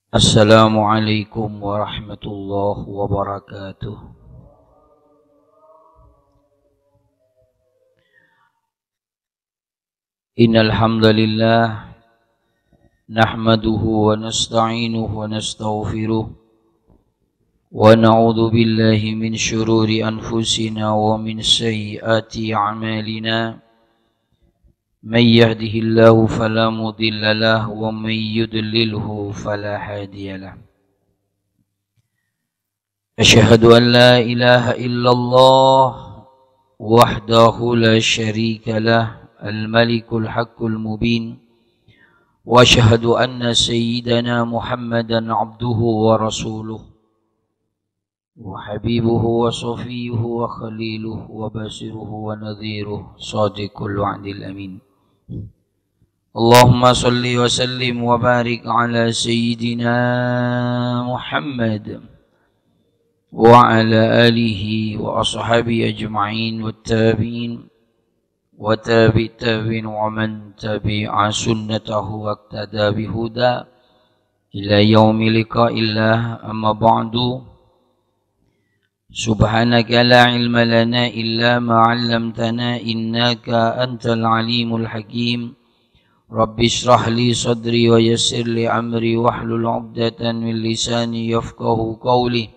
Assalamualaikum warahmatullahi wabarakatuh. Innal hamdalillah nahmaduhu wa nasta'inuhu wa nastaghfiruh wa na'udzu billahi min syururi anfusina wa min sayyiati a'malina. من يهده الله فلا مضل له ومن يضلله فلا هادي له أشهد أن لا إله إلا الله وحده لا شريك له الملك الحق المبين وأشهد أن سيدنا محمدا عبده ورسوله وحبيبه وصفيه وخليله وبشيره ونذيره صادق الوعد الأمين اللهم صل وسلم وبارك على سيدنا محمد وعلى آله وأصحابه أجمعين والتابعين وتابع التابعين ومن تبع سنته واقتدى بهدى إلى يوم لقاء الله. أما بعد سبحانك لا علم لنا إلا ما علمتنا إنك أنت العليم الحكيم رب اشرح لي صدري ويسر لي أمري واحلل عقدة من لساني يفقه قولي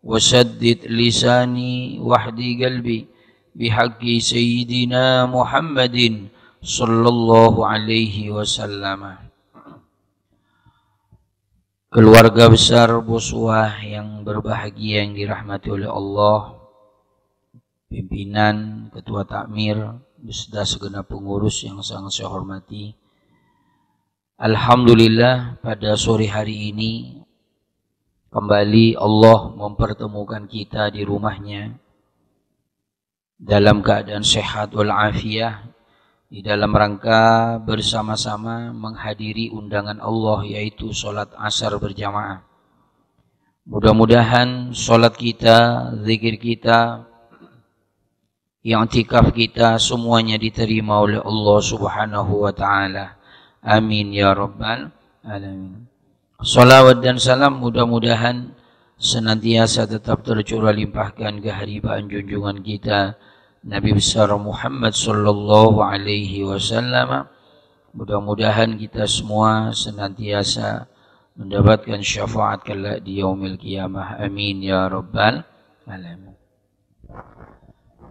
وسدد لساني واهدي قلبي بحق سيدنا محمد صلى الله عليه وسلم. Keluarga besar Boswah yang berbahagia yang dirahmati oleh Allah, pimpinan, ketua takmir, beserta segenap pengurus yang sangat saya hormati. Alhamdulillah pada sore hari ini kembali Allah mempertemukan kita di rumahnya dalam keadaan sehat walafiat, di dalam rangka bersama-sama menghadiri undangan Allah yaitu sholat asar berjamaah. Mudah-mudahan sholat kita, zikir kita, i'tikaf kita semuanya diterima oleh Allah Subhanahu wa ta'ala. Amin ya rabbal alamin. Salawat dan salam mudah-mudahan senantiasa tetap tercurah limpahkan keharibaan junjungan kita Nabi besar Muhammad sallallahu alaihi wasallam. Mudah-mudahan kita semua senantiasa mendapatkan syafaat kelak di yaumil qiyamah. Amin ya rabbal alamin.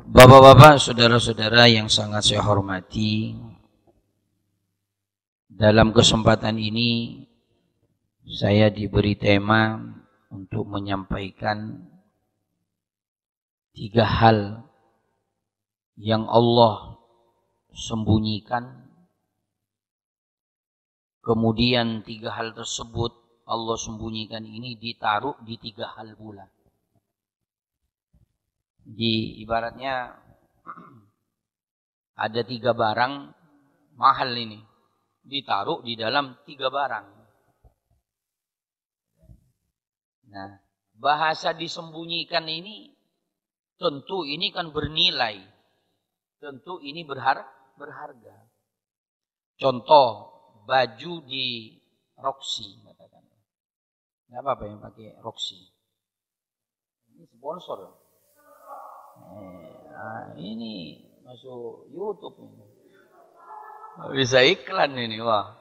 Bapak-bapak, saudara-saudara yang sangat saya hormati, dalam kesempatan ini saya diberi tema untuk menyampaikan 3 hal yang Allah sembunyikan, kemudian 3 hal tersebut Allah sembunyikan ini ditaruh di 3 hal pula. Di ibaratnya ada 3 barang mahal ini ditaruh di dalam 3 barang. Nah, bahasa disembunyikan ini tentu ini kan bernilai. Tentu ini berharga. Contoh, baju di Roxy, katakan. Nggak apa-apa yang pakai Roxy. Ini sponsor. Ini masuk YouTube ini. Bisa iklan ini, wah.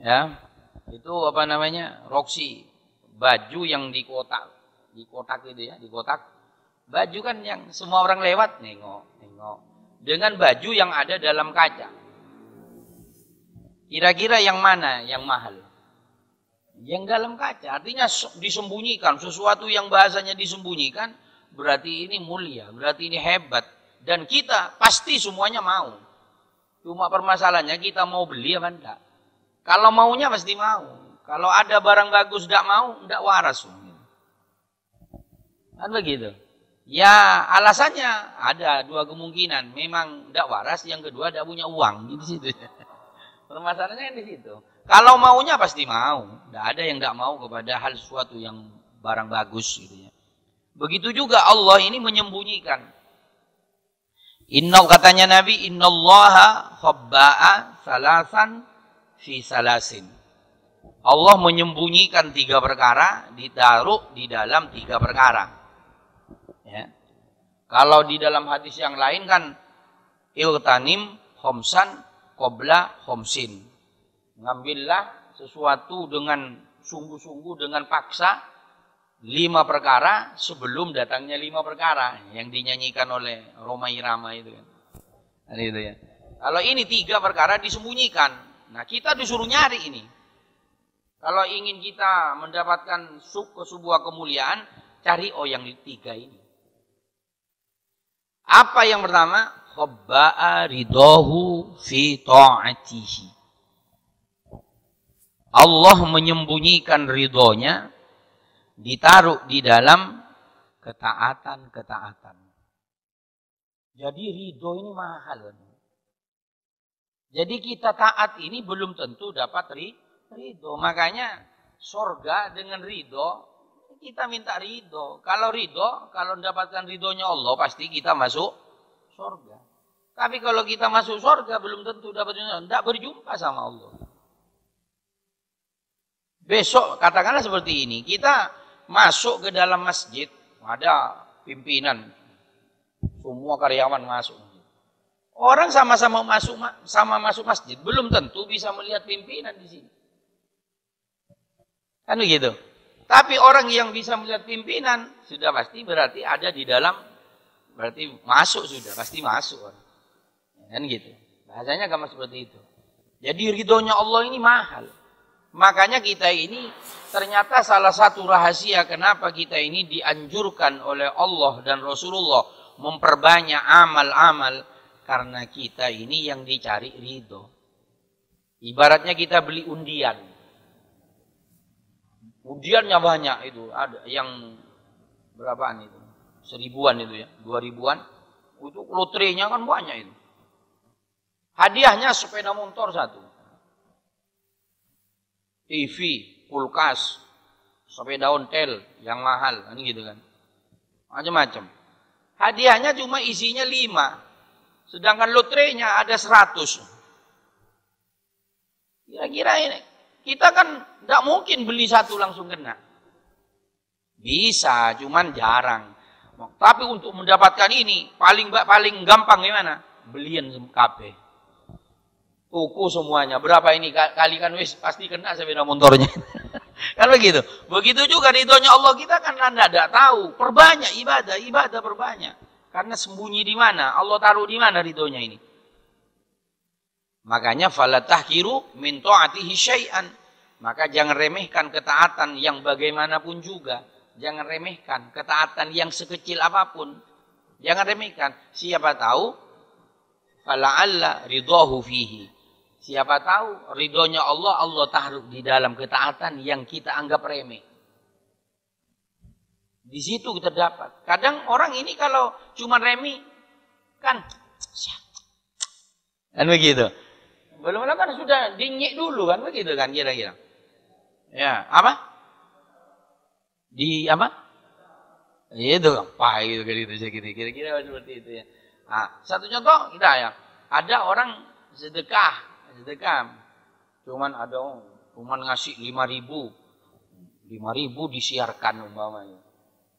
Ya. Itu apa namanya? Roxy. Baju yang di kotak itu ya, di kotak. Baju kan yang semua orang lewat nengok. Dengan baju yang ada dalam kaca. Kira-kira yang mana yang mahal? Yang dalam kaca. Artinya disembunyikan. Sesuatu yang bahasanya disembunyikan berarti ini mulia, berarti ini hebat. Dan kita pasti semuanya mau. Cuma permasalahannya kita mau beli apa enggak. Kalau maunya pasti mau. Kalau ada barang bagus enggak mau, enggak waras. Kan begitu. Ya alasannya ada 2 kemungkinan. Memang tidak waras, yang kedua tidak punya uang. Di situ. Permasalahannya di situ. Kalau maunya pasti mau. Tidak ada yang tidak mau kepada hal sesuatu yang barang bagus. Gitu ya. Begitu juga Allah ini menyembunyikan. Katanya Nabi, innallaha khabba'a salasan fi salasin. Allah menyembunyikan 3 perkara, ditaruh di dalam 3 perkara. Ya. Kalau di dalam hadis yang lain kan iltanim khomsan qabla khomsin. Ngambillah sesuatu dengan sungguh-sungguh, dengan paksa 5 perkara sebelum datangnya 5 perkara yang dinyanyikan oleh Roma Irama itu kan. Itu ya. Kalau ini 3 perkara disembunyikan. Nah, kita disuruh nyari ini. Kalau ingin kita mendapatkan sebuah kemuliaan, cari yang 3 ini. Apa yang pertama? Khabba'a ridahu fi ta'atihi. Allah menyembunyikan ridhonya, ditaruh di dalam ketaatan-ketaatan. Jadi ridho ini mahal. Jadi kita taat ini belum tentu dapat ridho. Makanya surga dengan ridho, kita minta ridho. Kalau ridho, kalau mendapatkan ridhonya Allah, pasti kita masuk surga. Tapi kalau kita masuk surga, belum tentu dapat ridho. Tidak berjumpa sama Allah. Besok, katakanlah seperti ini, kita masuk ke dalam masjid, ada pimpinan, semua karyawan masuk. Orang sama-sama masuk masjid, belum tentu bisa melihat pimpinan di sini. Kan begitu. Tapi orang yang bisa melihat pimpinan sudah pasti berarti ada di dalam, berarti masuk sudah, pasti masuk. Kan gitu. Bahasanya gampang seperti itu. Jadi ridhonya Allah ini mahal. Makanya kita ini ternyata salah satu rahasia kenapa kita ini dianjurkan oleh Allah dan Rasulullah memperbanyak amal-amal, karena kita ini yang dicari ridho. Ibaratnya kita beli undian. Undiannya banyak itu. Ada yang berapaan itu? 1000-an itu ya. 2000-an. Itu lotrenya kan banyak itu. Hadiahnya sepeda motor 1. TV, kulkas, sepeda ontel yang mahal. Kan gitu kan. Macam-macam. Hadiahnya cuma isinya 5. Sedangkan lotrenya ada 100. Kira-kira ini. Kita kan tidak mungkin beli 1 langsung kena. Bisa, cuman jarang. Tapi untuk mendapatkan ini, paling gampang gimana? Belian kabeh. Tuku semuanya. Berapa ini kalikan wis pasti kena sepeda motornya. Kan begitu. Begitu juga ridhonya Allah, kita kan tidak tahu. Perbanyak ibadah perbanyak. Karena sembunyi di mana? Allah taruh di mana ridhonya ini? Makanya fala tahkiru min ta'atihi syai'an. Maka jangan remehkan ketaatan yang bagaimanapun juga. Jangan remehkan ketaatan yang sekecil apapun. Jangan remehkan. Siapa tahu fala'alla ridhahu fihi. Siapa tahu ridhonya Allah, Allah taruh di dalam ketaatan yang kita anggap remeh. Di situ kita dapat. Kadang orang ini kalau cuma remi, kan begitu. Belum kan sudah dinyek dulu kan begitu kan kira-kira. Ya, apa? Di apa? Itu apa itu kira-kira seperti itu ya. Nah, satu contoh kita ya. Ada orang sedekah. Cuman ngasih 5.000 disiarkan umpamanya.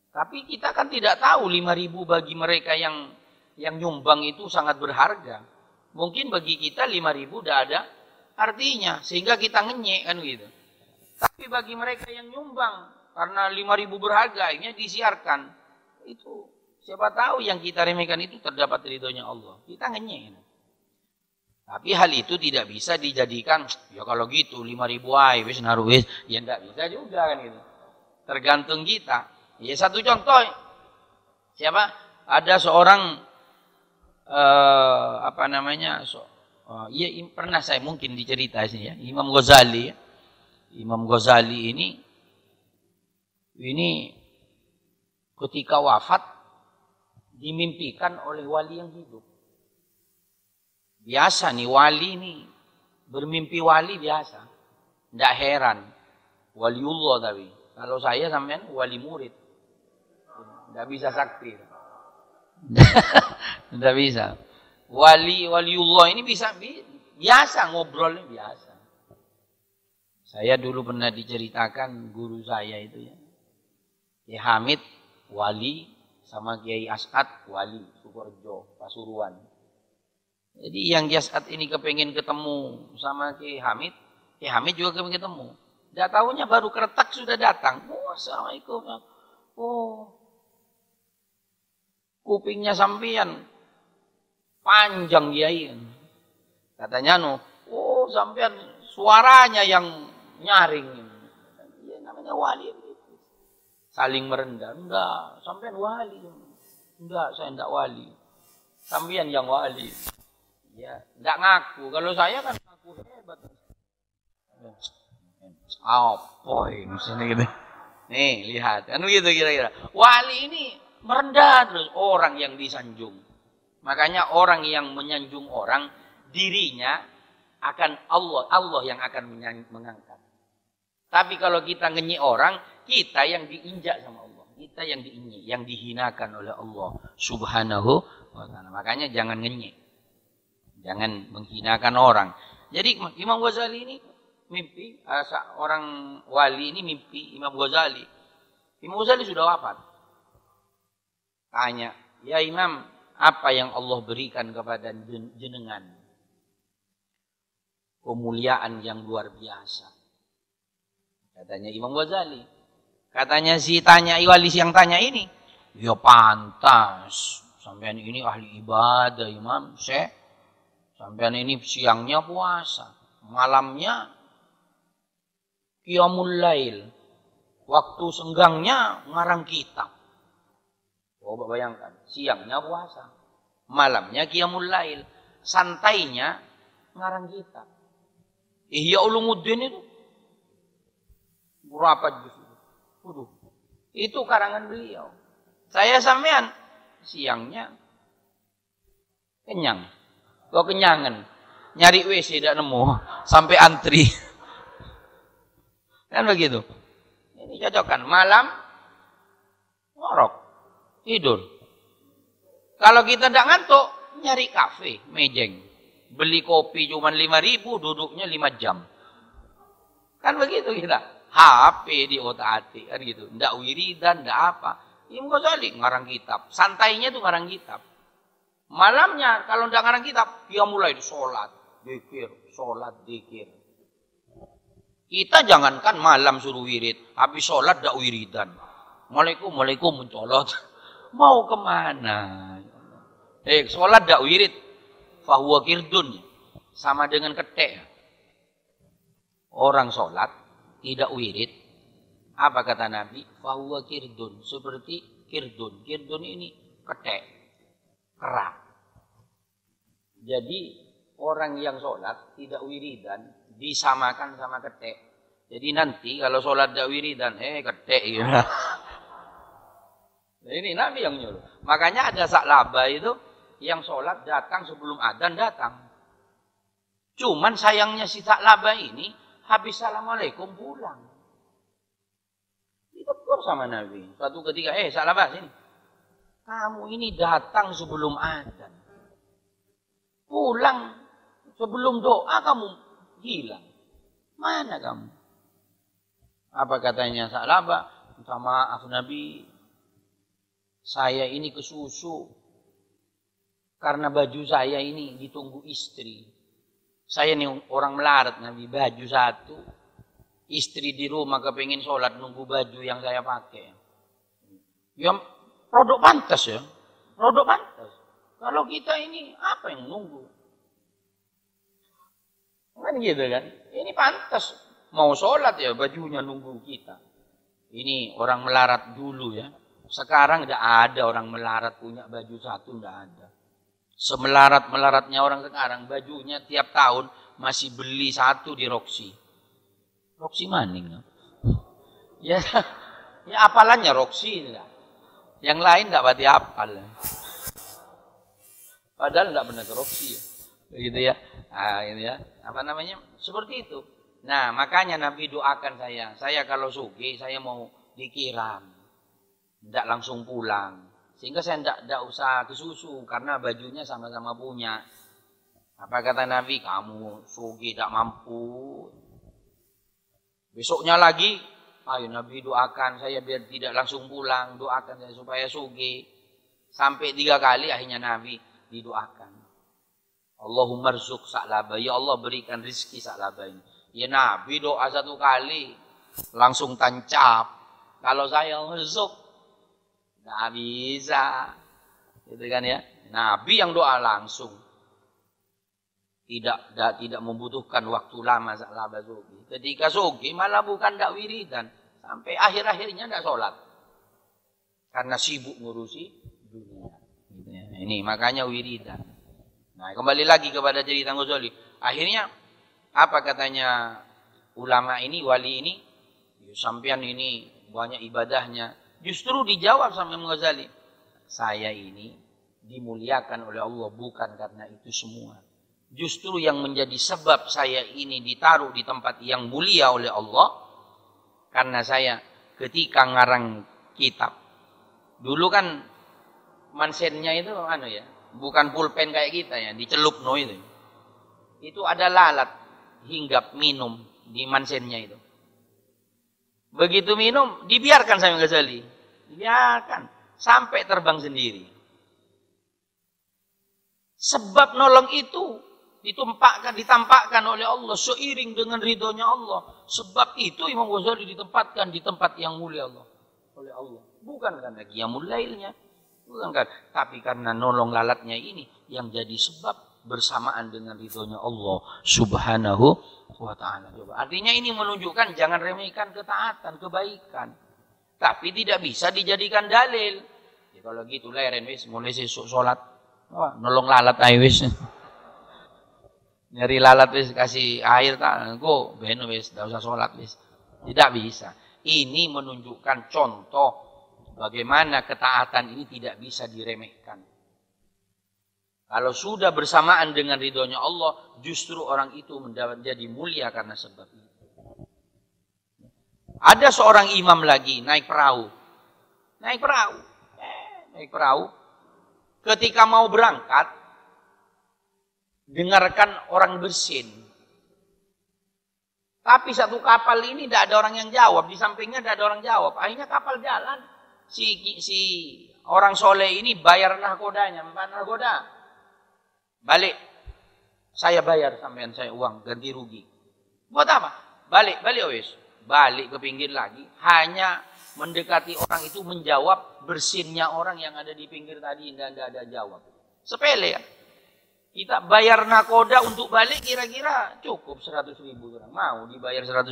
Tapi kita kan tidak tahu 5.000 bagi mereka yang nyumbang itu sangat berharga. Mungkin bagi kita 5.000 tidak ada artinya. Sehingga kita ngenyek kan gitu. Tapi bagi mereka yang nyumbang, karena 5.000 berharga, akhirnya disiarkan. Itu siapa tahu yang kita remehkan itu terdapat ridhonya Allah. Kita ngenyek. Tapi hal itu tidak bisa dijadikan, ya kalau gitu 5.000 wis naruh wis. Ya tidak bisa juga kan gitu. Tergantung kita. Ya satu contoh, siapa? Ada seorang pernah saya mungkin dicerita sih ya, Imam Ghazali. Imam Ghazali ini ketika wafat dimimpikan oleh wali yang hidup. Biasa nih wali ini bermimpi wali biasa, tidak heran. Waliullah tapi kalau saya sampean wali murid. Tidak bisa sakti. Tidak bisa. Waliullah ini biasa ngobrolnya biasa. Saya dulu pernah diceritakan guru saya itu ya. Kiai Hamid wali sama Kiai As'ad wali Sukorejo, Pasuruan. Jadi yang Kiai As'ad ini kepengen ketemu sama Kiai Hamid juga kepengen ketemu. Tidak tahunya baru keretak sudah datang. Oh, assalamualaikum. Oh, kupingnya sampean panjang Kiai. Katanya oh sampean suaranya yang nyaring. Ya, namanya wali. Saling merendah. Enggak, sampean wali. Enggak, saya enggak wali. Sampean yang wali. Ya, enggak ngaku. Kalau saya kan ngaku hebat. Apa ini sini gitu. Nih, lihat. Kan begitu kira-kira. Wali ini merendah terus orang yang disanjung. Makanya orang yang menyanjung orang, dirinya akan Allah yang akan mengangkat. Tapi kalau kita ngenyek orang, kita yang diinjak sama Allah. Kita yang diinjak, yang dihinakan oleh Allah Subhanahu wa ta'ala. Makanya jangan ngenyek. Jangan menghinakan orang. Jadi Imam Ghazali ini mimpi, orang wali ini mimpi Imam Ghazali. Imam Ghazali sudah wafat. Tanya, ya Imam, apa yang Allah berikan kepada jenengan? Kemuliaan yang luar biasa. Katanya Imam Ghazali. Katanya si wali yang tanya ini. Ya pantas. Sampean ini ahli ibadah Imam. Sampean ini siangnya puasa. Malamnya qiyamul lail. Waktu senggangnya ngarang kitab. Coba bayangkan. Siangnya puasa. Malamnya qiyamul lail. Santainya ngarang kitab. Ihya Ulumuddin itu. Berapa juz itu? Itu karangan beliau. Saya sampean siangnya kenyang. Kok kenyangan. Nyari WC tidak nemu. Sampai antri. Kan begitu. Ini cocokkan. Malam ngorok. Tidur. Kalau kita tidak ngantuk, nyari kafe, mejeng. Beli kopi cuma 5.000, duduknya 5 jam. Kan begitu kita. HP di otak-atik kan gitu. Ndak wiridan, ndak apa. Imam Ghazali ngarang kitab. Santainya tuh ngarang kitab. Malamnya kalau ndak ngarang kitab, dia mulai sholat, zikir, sholat, zikir. Kita jangankan malam suruh wirid, habis sholat ndak wiridan. Waalaikum mencolot. Mau kemana? Sholat ndak wirid, fahuwa kirdun. Sama dengan ketek. Orang sholat tidak wirid, apa kata Nabi? Fahuwa kirdun, seperti kirdun. Kirdun ini ketek, kerak. Jadi orang yang sholat tidak wiridan disamakan sama ketek. Jadi nanti kalau sholat tidak wiridan, ketek ya. Nah, ini Nabi yang nyuruh. Makanya ada saklaba itu yang sholat datang sebelum adzan datang. Cuman sayangnya si saklaba ini habis assalamualaikum pulang. Ditegur sama Nabi. Suatu ketika, saklaba sini. Kamu ini datang sebelum adzan. Pulang sebelum doa kamu hilang. Mana kamu? Apa katanya saklaba? Minta maaf Nabi. Saya ini kesusu. Karena baju saya ini ditunggu istri. Saya nih orang melarat Nabi, baju satu. Istri di rumah kepingin sholat nunggu baju yang saya pakai. Ya produk pantas ya. Produk pantas. Kalau kita ini apa yang nunggu? Kan gitu kan. Ini pantas. Mau sholat ya bajunya nunggu kita. Ini orang melarat dulu ya. Sekarang tidak ada orang melarat punya baju satu, tidak ada. Semelarat-melaratnya orang sekarang, bajunya tiap tahun masih beli satu di Roxy. Roxy maning. Ya, ya apalannya Roxy. Yang lain tidak pati apal. Padahal tidak pernah ke Roxy. Begitu ya. Nah, ini ya. Apa namanya? Seperti itu. Nah, makanya Nabi doakan saya. Saya kalau sugi, saya mau dikiram. Tidak langsung pulang. Sehingga saya tidak usah kesusu karena bajunya sama-sama punya. Apa kata Nabi? Kamu sugi tidak mampu. Besoknya lagi, ayo Nabi doakan saya biar tidak langsung pulang, doakan saya supaya sugih. Sampai 3 kali akhirnya Nabi didoakan. Allahumma rzuq Sa'labah, ya Allah berikan rizki Sa'labah ini. Ya Nabi doa 1 kali, langsung tancap. Kalau saya rzuq, nggak bisa. Gitu kan ya. Nabi yang doa langsung. Tidak membutuhkan waktu lama Sa'labah sugih. Ketika sugih malah bukan tidak wiridan. Sampai akhir-akhirnya tidak sholat. Karena sibuk ngurusi dunia. Gitu ya. Ini makanya wiridan. Nah kembali lagi kepada cerita Ghazali. Akhirnya apa katanya ulama ini, wali ini. Sampean ini banyak ibadahnya. Justru dijawab sama Imam Ghazali. Saya ini dimuliakan oleh Allah bukan karena itu semua. Justru yang menjadi sebab saya ini ditaruh di tempat yang mulia oleh Allah. Karena saya ketika ngarang kitab. Dulu kan mansennya itu bukan pulpen kayak kita ya, dicelup itu. Itu ada lalat hinggap minum di mansennya itu. Begitu minum, dibiarkan sama Ghazali. Dibiarkan sampai terbang sendiri. Sebab nolong itu ditampakkan oleh Allah seiring dengan ridhonya Allah. Sebab itu Imam Ghazali ditempatkan di tempat yang mulia Allah oleh Allah. Bukan karena qiyamul lailnya, bukan kan, tapi karena nolong lalatnya ini yang jadi sebab bersamaan dengan ridhonya Allah Subhanahu wa ta'ala. Artinya ini menunjukkan jangan remehkan ketaatan, kebaikan. Tapi tidak bisa dijadikan dalil. Ya, kalau gitu leren wis mulai sesuk salat. Nolong lalat ae wis. Nyari lalat wis kasih air tak engko ben wis enggak usah salat wis. Tidak bisa. Ini menunjukkan contoh bagaimana ketaatan ini tidak bisa diremehkan. Kalau sudah bersamaan dengan ridhonya Allah, justru orang itu menjadi mulia karena sebab itu. Ada seorang imam lagi naik perahu. Naik perahu. Ketika mau berangkat, dengarkan orang bersin. Tapi satu kapal ini tidak ada orang yang jawab. Di sampingnya tidak ada orang jawab. Akhirnya kapal jalan. Si orang soleh ini bayar nahkodanya. Nahkoda. Balik. Saya bayar sampean saya uang. Ganti rugi. Buat apa? Balik wis. Balik ke pinggir lagi. Hanya mendekati orang itu menjawab bersinnya orang yang ada di pinggir tadi. Tidak ada jawab. Sepele kan? Kita bayar nakoda untuk balik kira-kira cukup 100.000. Mau dibayar 100.000.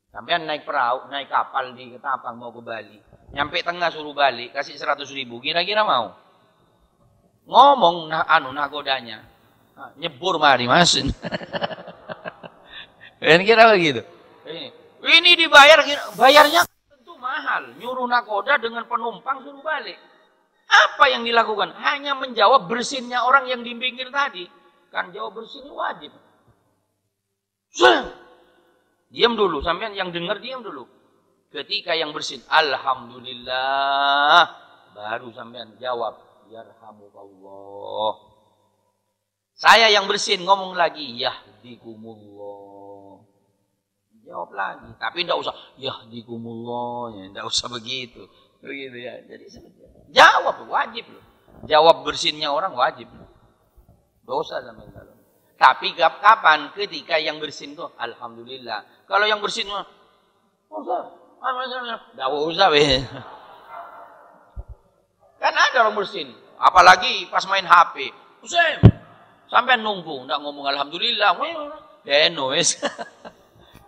Sampean naik perahu, naik kapal di Ketapang mau ke Bali. Nyampe tengah suruh balik, kasih 100.000. Kira-kira mau? Ngomong nakodanya. Nyebur mari mas. Kira begitu. Ini dibayar, bayarnya tentu mahal. Nyuruh nakoda dengan penumpang suruh balik. Apa yang dilakukan? Hanya menjawab bersinnya orang yang di pinggir tadi. Kan jawab bersinnya wajib. Diam dulu, sampean yang dengar diam dulu. Ketika yang bersin, alhamdulillah, baru sampean jawab, yarhamukallah. Saya yang bersin ngomong lagi, yahdikumullah. Jawab lagi, tapi tidak usah yahdikumullah, ya, tidak usah begitu. Begitu ya. Jadi jawab wajib loh. Jawab bersinnya orang wajib. Dosa sama kalau. Tapi kapan? Ketika yang bersin tuh alhamdulillah. Kalau yang bersin enggak usah weh. Kan ada orang bersin, apalagi pas main HP. Usai. Sampai nunggu enggak ngomong alhamdulillah. Beno wes.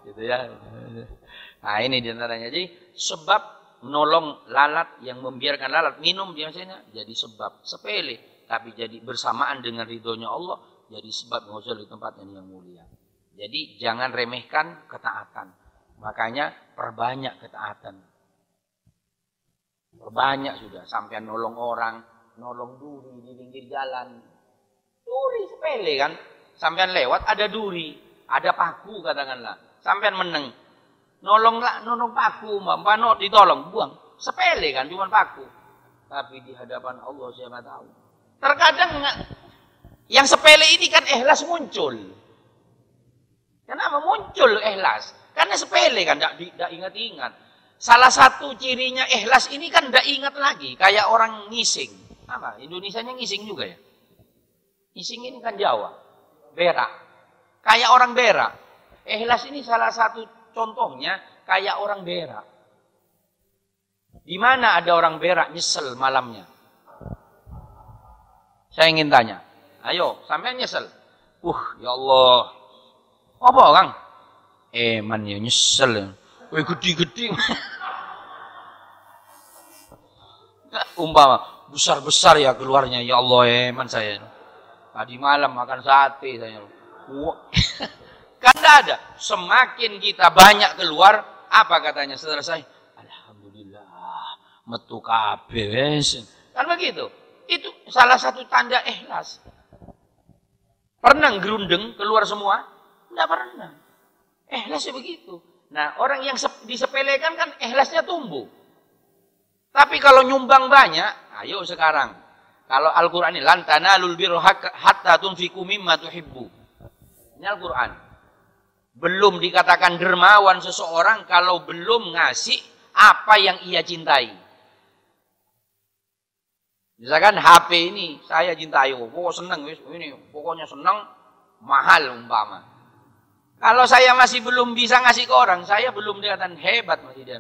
Gitu ya. Nah, ini di antaranya. Jadi sebab menolong lalat yang membiarkan lalat minum biasanya jadi sebab sepele tapi jadi bersamaan dengan ridhonya Allah jadi sebab ngozol di tempat yang mulia. Jadi jangan remehkan ketaatan. Makanya perbanyak ketaatan. Perbanyak sudah sampai nolong orang, nolong duri di pinggir jalan. Duri sepele kan? Sampean lewat ada duri, ada paku katakanlah. Sampean meneng. Nolong paku, mbak ditolong, buang. Sepele kan, cuma paku. Tapi di hadapan Allah siapa tahu. Terkadang yang sepele ini kan ikhlas muncul. Kenapa muncul ikhlas? Kan Karena sepele kan, tidak ingat-ingat. Salah satu cirinya ikhlas ini kan tidak ingat lagi. Kayak orang ngising. Apa? Indonesianya ngising juga ya? Ngising ini kan Jawa. Berak. Kayak orang berak. Ikhlas ini salah satu contohnya kayak orang berak. Di mana ada orang berak nyesel malamnya? Saya ingin tanya. Ayo, sampai nyesel. Ya Allah. Apa Kang? Man ya nyesel. Wih gede-gede. Umpama besar-besar ya keluarnya. Ya Allah man saya. Tadi malam makan sate saya. Kan tidak ada. Semakin kita banyak keluar, apa katanya setelah saya? Alhamdulillah, metu kabeh. Kan begitu. Itu salah satu tanda ikhlas. Pernah gerundeng keluar semua? Tidak pernah. Ikhlasnya begitu. Nah, orang yang disepelekan kan ikhlasnya tumbuh. Tapi kalau nyumbang banyak, ayo sekarang. Kalau Al-Quran ini, lan tanalul birra hatta tunfiqu mimma tuhibbu. Ini Al-Quran. Belum dikatakan dermawan seseorang kalau belum ngasih apa yang ia cintai. Misalkan HP ini saya cintai, pokoknya seneng, ini pokoknya seneng, mahal umpama. Kalau saya masih belum bisa ngasih ke orang, saya belum dikatakan hebat masih dia.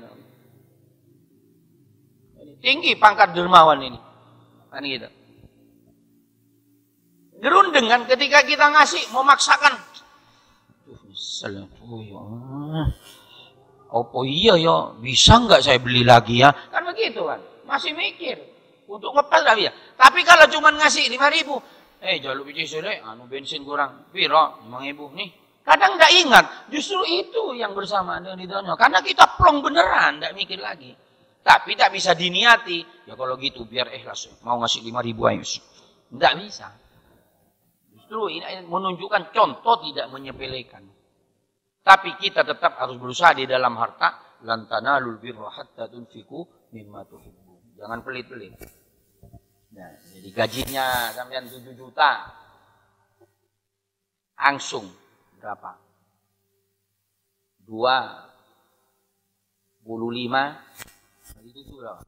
Tinggi pangkat dermawan ini, kan gitu. Gerundeng kan ketika kita ngasih, memaksakan. Misalnya, apa iya ya, bisa nggak saya beli lagi ya? Kan begitu kan, masih mikir. Untuk ngepel dah ya. Tapi kalau cuma ngasih 5.000, jaluk biji sule, bensin kurang, piro 5.000 nih. Kadang tidak ingat, justru itu yang bersamaan dengan ridhonya. Karena kita plong beneran, tidak mikir lagi. Tapi tak bisa diniati. Ya kalau gitu biar ikhlas, mau ngasih 5.000 ayo. Tidak bisa. Justru ini menunjukkan contoh tidak menyepelekan. Tapi kita tetap harus berusaha di dalam harta. Lan tanalul birra hatta tunfiqu mimma tuhibbu. Jangan pelit-pelit. Nah, jadi gajinya sampean 7 juta. Langsung berapa? 25. Itu berapa?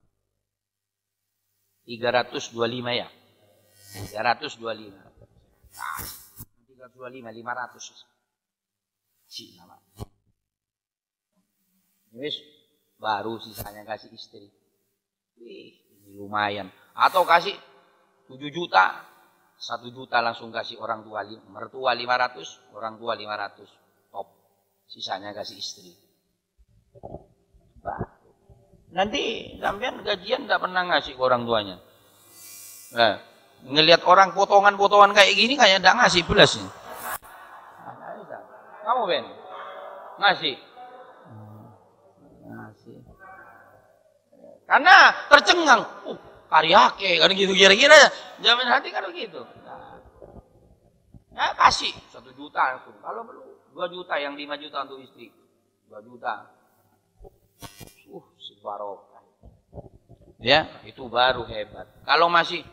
325 ya. 325. 325 500. Nama. Wis baru sisanya kasih istri. Ini lumayan. Atau kasih 7 juta, 1 juta langsung kasih orang tua, mertua 500, orang tua 500, top. Sisanya kasih istri. Nanti sampean gajian tidak pernah ngasih ke orang tuanya. Nah, ngelihat orang potongan-potongan kayak gini kayak tidak ngasih belas nih. Kamu Ben, ngasih. Karena tercengang, karyake, kan gitu kira-kira jamin hati kan begitu. Ya kasih 1 juta langsung. Kalau perlu 2 juta, yang 5 juta untuk istri, 2 juta. Sebarokah. Ya, itu baru hebat. Kalau masih,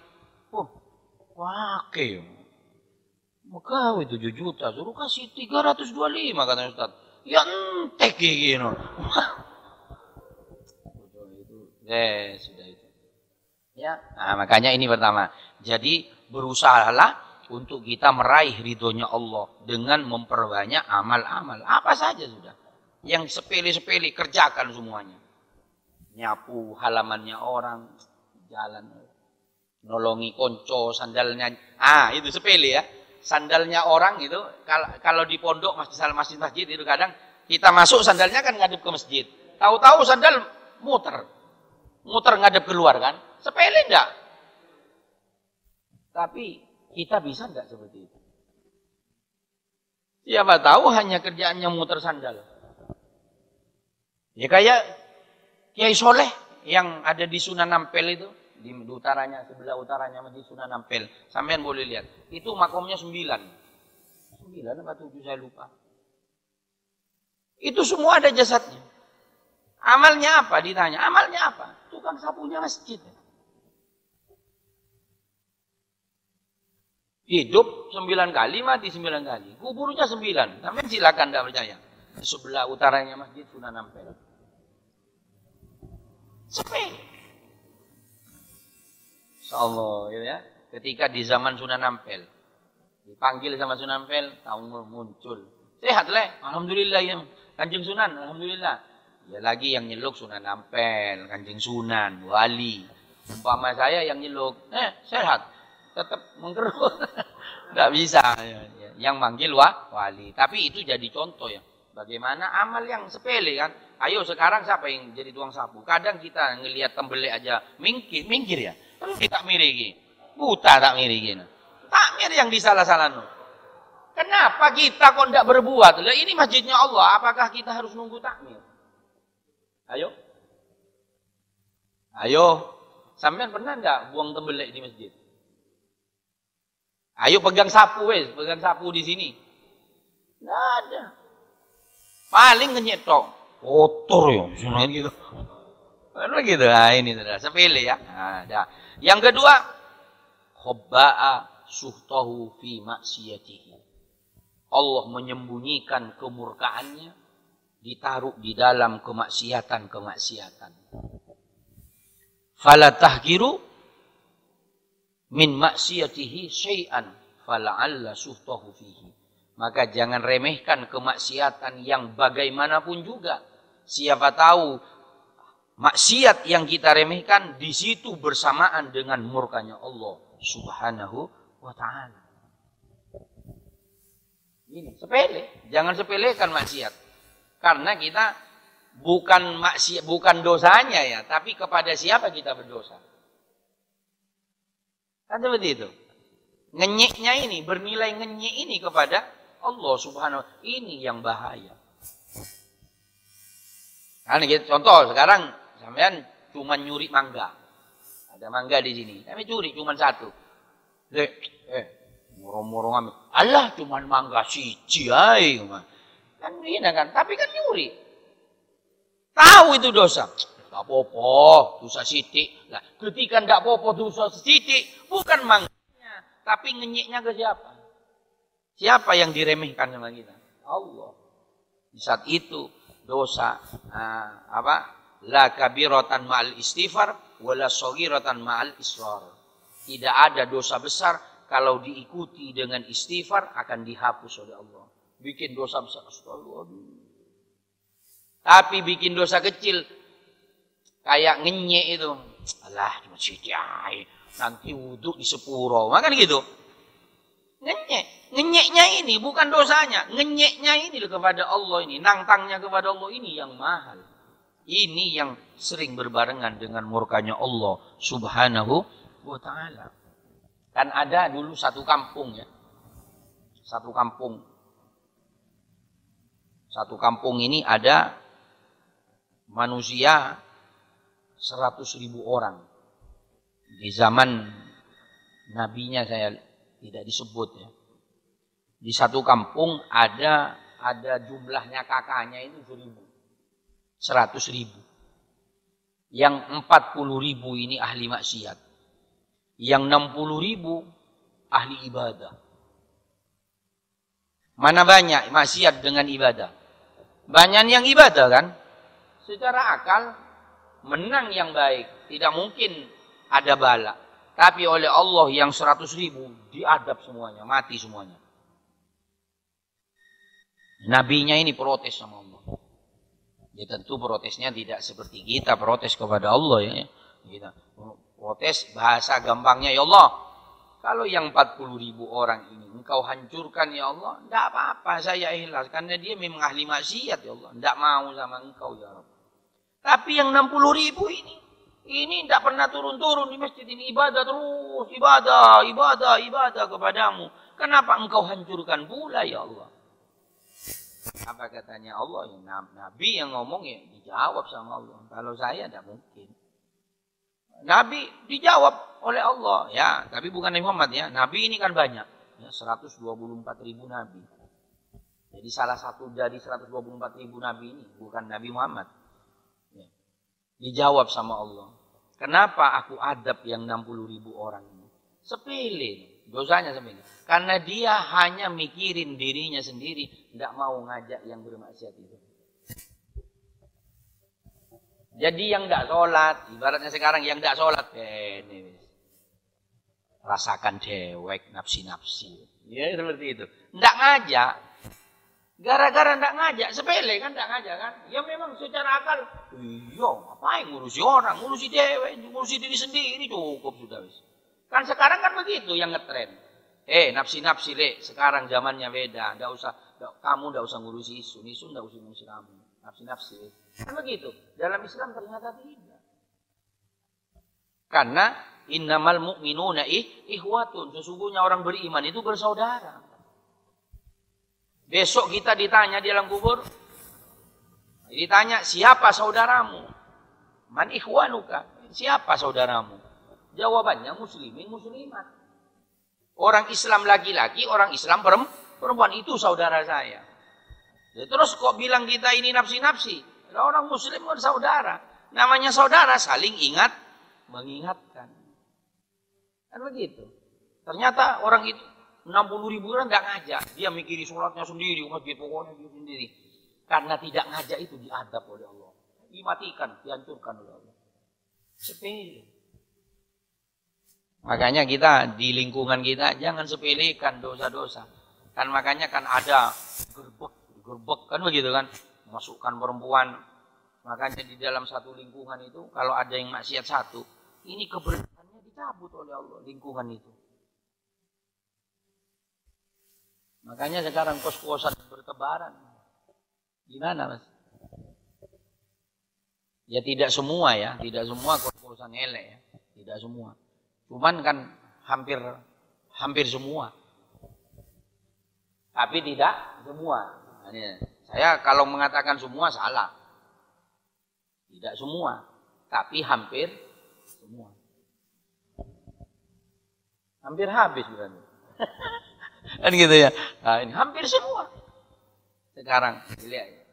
wake, mau 7 juta, suruh kasih 325 katanya Ustaz. Ya entek gini. Sudah itu. Ya, nah, makanya ini pertama. Jadi berusahalah untuk kita meraih ridhonya Allah dengan memperbanyak amal-amal. Apa saja sudah. Yang sepele-sepele kerjakan semuanya. Nyapu halamannya orang, jalan, nolongi konco, sandalnya. Itu sepele ya. Sandalnya orang itu kalau di pondok masjid itu kadang kita masuk sandalnya kan ngadep ke masjid. Tahu-tahu sandal muter ngadep keluar kan? Sepele enggak? Tapi kita bisa enggak seperti itu? Siapa tahu hanya kerjaannya muter sandal. Ya kayak Kiai Soleh yang ada di Sunan Ampel itu, di utaranya, sebelah utaranya Masjid Sunan Ampel. Sampean boleh lihat. Itu makomnya 9. 9 apa 7 saya lupa. Itu semua ada jasadnya. Amalnya apa? Ditanya. Amalnya apa? Tukang sapunya masjid. Hidup 9 kali, mati 9 kali. Kuburnya 9. Sampai silakan tidak percaya. sebelah utaranya Masjid Sunan Ampel. Sepele. Insyaallah gitu ya. Ketika di zaman Sunan Ampel, dipanggil sama Sunan Ampel, tahu muncul. Sehat leh, alhamdulillah ya. Kanjeng Sunan, alhamdulillah. Ya lagi yang nyeluk Sunan Ampel, Kanjeng Sunan, wali. Umpama saya yang nyeluk, sehat. Tetap mengkerut. Enggak bisa. Yang manggil wali. Tapi itu jadi contoh ya. Bagaimana amal yang sepele kan. Ayo sekarang siapa yang jadi tukang sapu? Kadang kita ngelihat tembelek aja minggir ya. Kita mirigi. Buta tak mirigi. Takmir yang disalah-salah. Kenapa kita kok tidak berbuat? Lah ini masjidnya Allah, apakah kita harus nunggu takmir? Ayo. Ayo. Sampean pernah enggak buang tembelek di masjid? Ayo pegang sapu wes, pegang sapu di sini. Enggak ada. Paling ngenyet tok. Kotor ya, misalnya gitu. Karena gitu. Nah, ini sudah sepele ya. Nah, yang kedua, khobba'a suhtahu fi maksiyatihi. Allah menyembunyikan kemurkaannya, ditaruh di dalam kemaksiatan-kemaksiatan. Fala tahkiru min maksiyatihi syai'an fala'alla suhtahu fihi. Maka jangan remehkan kemaksiatan yang bagaimanapun juga. Siapa tahu maksiat yang kita remehkan di situ bersamaan dengan murkanya Allah Subhanahu wa ta'ala. Ini sepele, jangan sepelekan maksiat. Karena kita bukan maksiat, bukan dosanya ya, tapi kepada siapa kita berdosa. Kan seperti itu. Ngenyeknya ini, bernilai ngenyek ini kepada Allah Subhanahu wa ta'ala. Ini yang bahaya. Kan gitu, contoh sekarang sampean cuma nyuri mangga. Ada mangga di sini. Kami curi cuma satu. Murung-murung ambil. Allah cuma mangga siji ae. Kan ini kan, tapi kan nyuri. Tahu itu dosa. Enggak apa-apa, dosa sithik. Lah, ketika enggak apa-apa dosa sithik, bukan mangganya, tapi ngenyeknya ke siapa? Siapa yang diremehkan sama kita? Allah. Di saat itu dosa la kabiratan ma'al istighfar wala shaghiratan ma'al israr. Tidak ada dosa besar kalau diikuti dengan istighfar akan dihapus oleh Allah. Bikin dosa besar, astagfirullah. Tapi bikin dosa kecil kayak ngenyek itu. Alah, cuma sithik ae. Nanti wudhu di sepuro. Makan gitu. Ngenyek. Ngenyeknya ini bukan dosanya. Ngenyeknya ini kepada Allah ini. Nangtangnya kepada Allah ini yang mahal. Ini yang sering berbarengan dengan murkanya Allah Subhanahu wa ta'ala. Kan ada dulu satu kampung ya. Satu kampung ini ada manusia 100.000 orang. Di zaman nabinya saya tidak disebut ya. Di satu kampung ada jumlahnya kakaknya itu 100.000. Yang 40.000 ini ahli maksiat. Yang 60.000 ahli ibadah. Mana banyak maksiat dengan ibadah? Banyak yang ibadah kan? Secara akal menang yang baik. Tidak mungkin ada bala. Tapi oleh Allah yang 100.000 diadab semuanya, mati semuanya. Nabinya ini protes sama Allah. Ya tentu protesnya tidak seperti kita protes kepada Allah ya. Kita protes bahasa gampangnya, ya Allah, kalau yang 40.000 orang ini engkau hancurkan ya Allah, tidak apa-apa saya ikhlas. Karena dia memang ahli maksiat ya Allah. Tidak mau sama engkau ya Rabb. Tapi yang 60.000 ini tidak pernah turun-turun di masjid ini. Ibadah terus, ibadah kepadamu. Kenapa engkau hancurkan pula ya Allah? Apa katanya Allah? Ya, Nabi yang ngomong ya dijawab sama Allah. Kalau saya tidak mungkin. Nabi dijawab oleh Allah. Ya, tapi bukan Nabi Muhammad ya. Nabi ini kan banyak. Ya, 124.000 Nabi. Jadi salah satu dari 124.000 Nabi ini bukan Nabi Muhammad. Ya. Dijawab sama Allah. Kenapa aku adab yang 60.000 orang ini? Sepele. dosanya sepele. Karena dia hanya mikirin dirinya sendiri, tidak mau ngajak yang bermaksiat itu. Jadi yang tidak sholat, ibaratnya sekarang yang tidak sholat, ini rasakan dewek, nafsi-nafsi. Ya seperti itu. Tidak ngajak. Gara-gara tidak ngajak, sepele kan tidak ngajak kan. Ya memang secara akal, iya ngapain ngurusi orang, ngurusi dewek, ngurusi diri sendiri, cukup sudah. Kan sekarang kan begitu yang ngetren. Nafsi-nafsi le, sekarang zamannya beda, kamu tidak usah ngurusi isu tidak usah ngurusi kamu. Nafsi-nafsi. Kan begitu. Dalam Islam ternyata tidak. Karena innamal mu'minuna ihwatun. Sesungguhnya orang beriman itu bersaudara. Besok kita ditanya di alam kubur. Ditanya, siapa saudaramu? Man ikhwanuka? Siapa saudaramu? Jawabannya muslimin, muslimat. Orang Islam laki-laki, orang Islam perempuan. Itu saudara saya. Ya, terus kok bilang kita ini nafsi-nafsi? Orang muslim kan saudara. Namanya saudara, saling ingat, mengingatkan. Kan begitu. Ternyata orang itu 60.000 orang nggak ngajak. Dia mikiri sholatnya sendiri, masjid pokoknya dia sendiri. Karena tidak ngajak itu diadab oleh Allah. Dimatikan, dihancurkan oleh Allah. Sepele. Makanya kita di lingkungan kita jangan sepelekan dosa-dosa. Kan makanya kan ada gerbek kan begitu kan. Masukkan perempuan. Makanya di dalam satu lingkungan itu kalau ada yang maksiat satu, ini keberkahannya dicabut oleh Allah lingkungan itu. Makanya sekarang kos-kosan bertebaran. Gimana Mas? Ya tidak semua ya, tidak semua kos-kosan elek ya, tidak semua. Cuman kan hampir semua. Tapi tidak semua. Saya kalau mengatakan semua salah. Tidak semua, tapi hampir semua. Hampir habis berarti. Kan gitu ya. Nah, ini hampir semua. Sekarang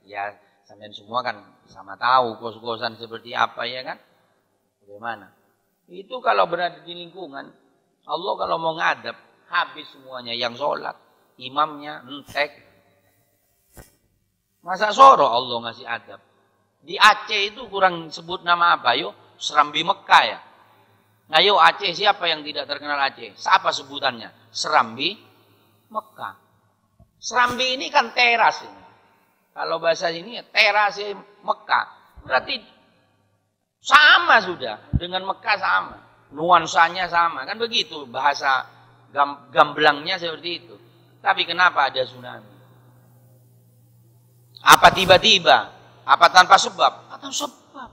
ya sampean semua kan sama tahu kos-kosan seperti apa ya kan? Bagaimana? Itu kalau berada di lingkungan, Allah kalau mau ngadab, habis semuanya. Yang sholat, imamnya, entek. Masa soro Allah ngasih adab. Di Aceh itu kurang sebut nama apa? Yuk, Serambi Mekah ya. Nah yuk Aceh, siapa yang tidak terkenal Aceh? Siapa sebutannya? Serambi Mekah. Serambi ini kan teras ini. Kalau bahasa ini teras Mekah. Berarti sama sudah, dengan Mekah sama, nuansanya sama, kan begitu bahasa gamblangnya seperti itu. Tapi kenapa ada tsunami? Apa tiba-tiba? Apa tanpa sebab? Atau sebab?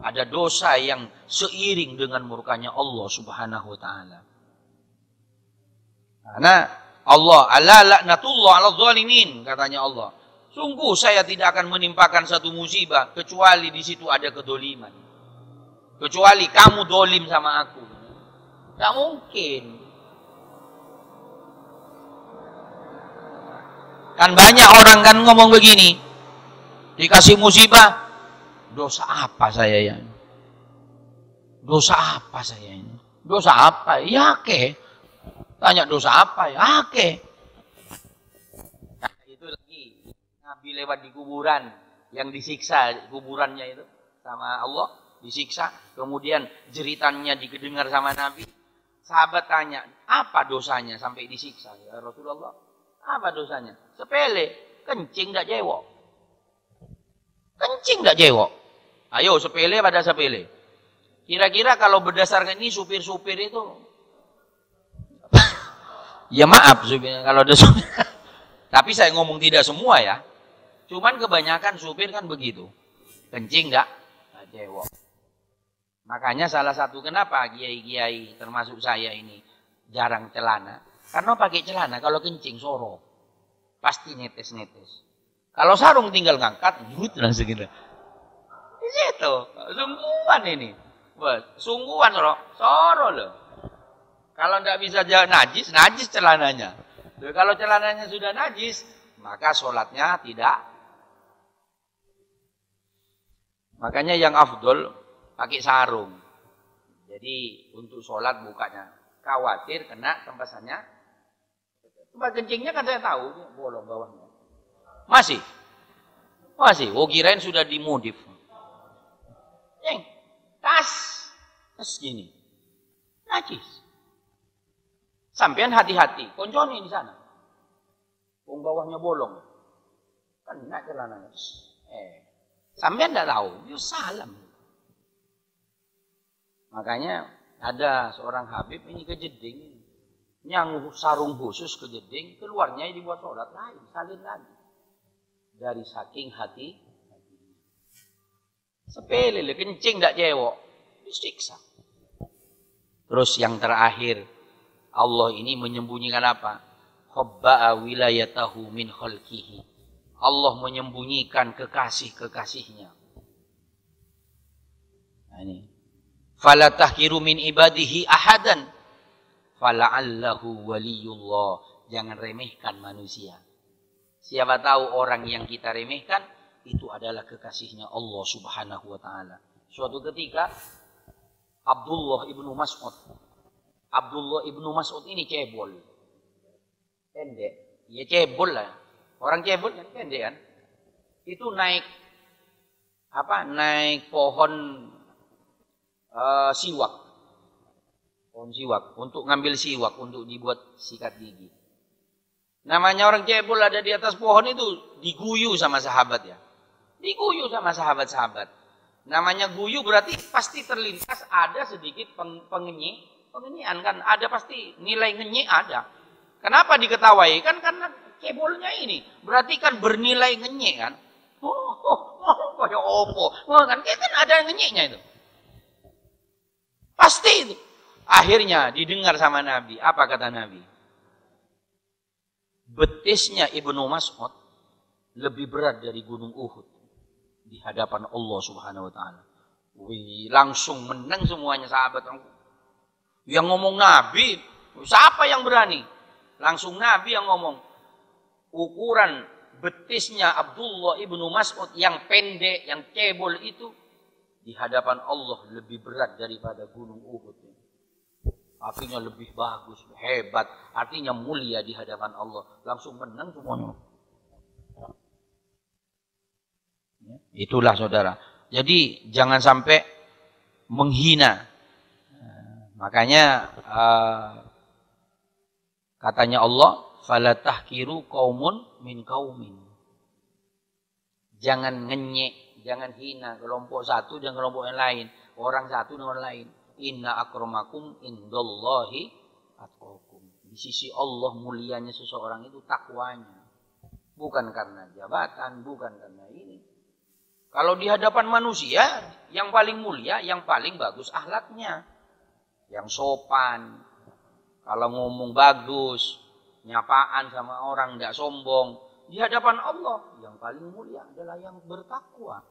Ada dosa yang seiring dengan murkanya Allah Subhanahu wa taala. Karena Allah, ala laknatullah ala zalimin, katanya Allah. Sungguh saya tidak akan menimpakan satu musibah kecuali di situ ada kedoliman. Kecuali kamu dolim sama aku. Tak mungkin. Kan banyak orang kan ngomong begini. Dikasih musibah. Dosa apa saya ya? Dosa apa saya ini? Dosa apa? Ya ke. Tanya dosa apa ya? Ke. Nah, itu lagi. Nabi lewat di kuburan. Yang disiksa kuburannya itu. Sama Allah. Disiksa, kemudian jeritannya didengar sama Nabi. Sahabat tanya, apa dosanya sampai disiksa? Ya Rasulullah, apa dosanya? Sepele, kencing tidak jewok. Kencing tidak jewok. Ayo sepele pada sepele. Kira-kira kalau berdasarkan ini supir-supir itu, ya maaf supir, kalau ada supir. Tapi saya ngomong tidak semua ya. Cuman kebanyakan supir kan begitu. Kencing tidak jewok. Makanya salah satu kenapa kiai-kiai termasuk saya ini jarang celana. Karena pakai celana kalau kencing soro. Pasti netes-netes. Kalau sarung tinggal ngangkat, langsung gitu. Di situ, sungguhan ini. Sungguhan soro loh. Kalau tidak bisa najis, najis celananya. Kalau celananya sudah najis, maka sholatnya tidak. Makanya yang afdol pakai sarung. Jadi untuk sholat bukanya khawatir kena tempasannya Tempat kencingnya kan saya tahu, bolong bawahnya. Masih. Masih. Oh, kirain sudah dimodif. Tas gini. Najis. Sampean hati-hati, konconi di sana. Bawahnya bolong. Kan enak celananya. Sampean enggak tahu, yo salam. Makanya ada seorang Habib ini ke jeding, nyang sarung khusus ke jeding, keluarnya dibuat sholat lain, salin lagi. Dari saking hati, sepele, kencing enggak cewek, disiksa. Terus yang terakhir, Allah ini menyembunyikan apa? Khabba'a wilayatahu min khalqihi. Allah menyembunyikan kekasih-kekasihnya. Nah, ini. Fala tahkiru min ibadihi ahadan. Fala'allahu waliyullah. Jangan remehkan manusia. Siapa tahu orang yang kita remehkan, itu adalah kekasihnya Allah subhanahu wa ta'ala. Suatu ketika, Abdullah ibnu Mas'ud. Abdullah ibnu Mas'ud ini cebol. Pendek. Ya cebol lah. Orang cebol kan pendek kan. Itu naik pohon siwak. Pohon siwak. Untuk ngambil siwak. Untuk dibuat sikat gigi. Namanya orang cebol ada di atas pohon itu diguyu sama sahabat ya. Diguyu sama sahabat-sahabat. Namanya guyu berarti pasti terlintas ada sedikit pengenyian kan. Ada pasti nilai ngenyek ada. Kenapa diketawai? Kan karena cebolnya ini. Berarti kan bernilai ngenyek kan. Kayak opo. Kan ada ngenyeknya itu. Pasti itu. Akhirnya didengar sama Nabi. Apa kata Nabi? Betisnya Ibnu Mas'ud lebih berat dari gunung Uhud di hadapan Allah Subhanahu wa taala. Wih, langsung menang semuanya sahabat. Yang ngomong Nabi, siapa yang berani? Langsung Nabi yang ngomong. Ukuran betisnya Abdullah ibnu Mas'ud yang pendek, yang cebol itu di hadapan Allah lebih berat daripada gunung Uhud. Artinya lebih bagus, hebat, artinya mulia di hadapan Allah. Langsung menang semuanya. Itulah saudara. Jadi jangan sampai menghina. Makanya katanya Allah, fala tahkiru qaumun min qaumin. Jangan ngenyek, jangan hina kelompok satu dan kelompok yang lain, orang satu dengan orang lain. Inna akramakum indallahi atqakum. Di sisi Allah mulianya seseorang itu takwanya. Bukan karena jabatan, bukan karena ini. Kalau di hadapan manusia, yang paling mulia, yang paling bagus akhlaknya. Yang sopan. Kalau ngomong bagus, nyapaan sama orang, tidak sombong. Di hadapan Allah, yang paling mulia adalah yang bertakwa.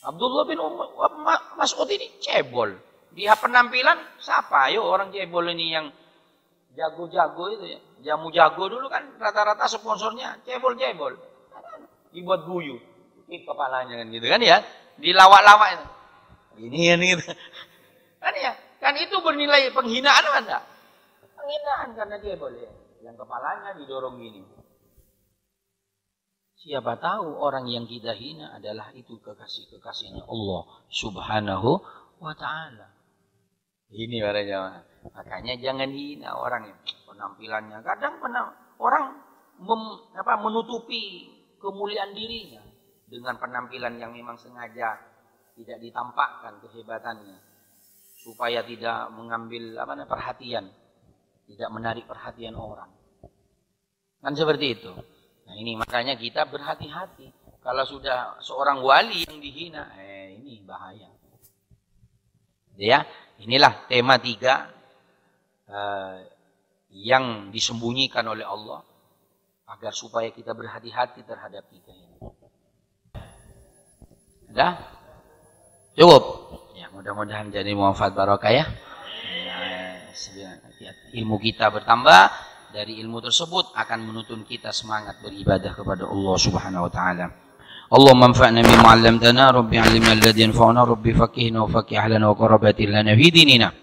Abdullah bin Mas'ud ini cebol. Dia penampilan, siapa? Ayo orang cebol ini yang jago-jago itu ya. Jamu jago dulu kan rata-rata sponsornya cebol-cebol. Dibuat guyu. Ini kepalanya kan gitu kan ya. Dilawak-lawak itu. Ini gitu. Kan ya. Kan itu bernilai penghinaan kan enggak? Penghinaan karena dia boleh. Yang kepalanya didorong gini. Siapa tahu orang yang kita hina adalah itu kekasih-kekasihnya Allah Subhanahu wa ta'ala. Ini para jamaah. Makanya jangan hina orang yang penampilannya. Kadang orang menutupi kemuliaan dirinya dengan penampilan yang memang sengaja tidak ditampakkan kehebatannya supaya tidak mengambil perhatian, tidak menarik perhatian orang. Kan seperti itu. Nah ini makanya kita berhati-hati. Kalau sudah seorang wali yang dihina, ini bahaya. Ya, inilah tema 3 yang disembunyikan oleh Allah agar supaya kita berhati-hati terhadap kita ini. Ada? Cukup. Ya, mudah-mudahan jadi manfaat barokah ya. Ilmu kita bertambah. Dari ilmu tersebut akan menuntun kita semangat beribadah kepada Allah Subhanahu wa taala. Allahumma anfa'na bima 'allamtana, rabbi 'allimna alladhi yanfa'una, rabbi faqihna wa faqih ahlana wa qarabatina fi dinina.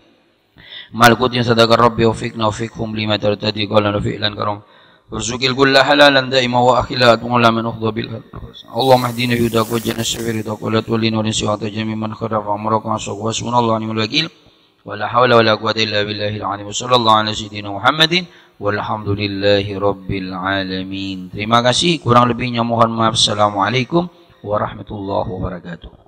Malkutin sadaqar rabbi wa fiqna wa fiqhum lima tartadi qala fi'lan karam. Warzukil kulla halalan da'ima wa akhilat wa la man ukhda bil Allahumma hdina fi hudak wa jannah syafiri taqalat wa lina wa nasi'ata jami man kharafa amraka wa subhanallah ni'mal wakil wa la hawla wa la quwwata illa billahil alim. Sallallahu ala sayyidina Muhammadin walhamdulillahi rabbil alamin. Terima kasih, kurang lebihnya mohon maaf. Assalamualaikum warahmatullahi wabarakatuh.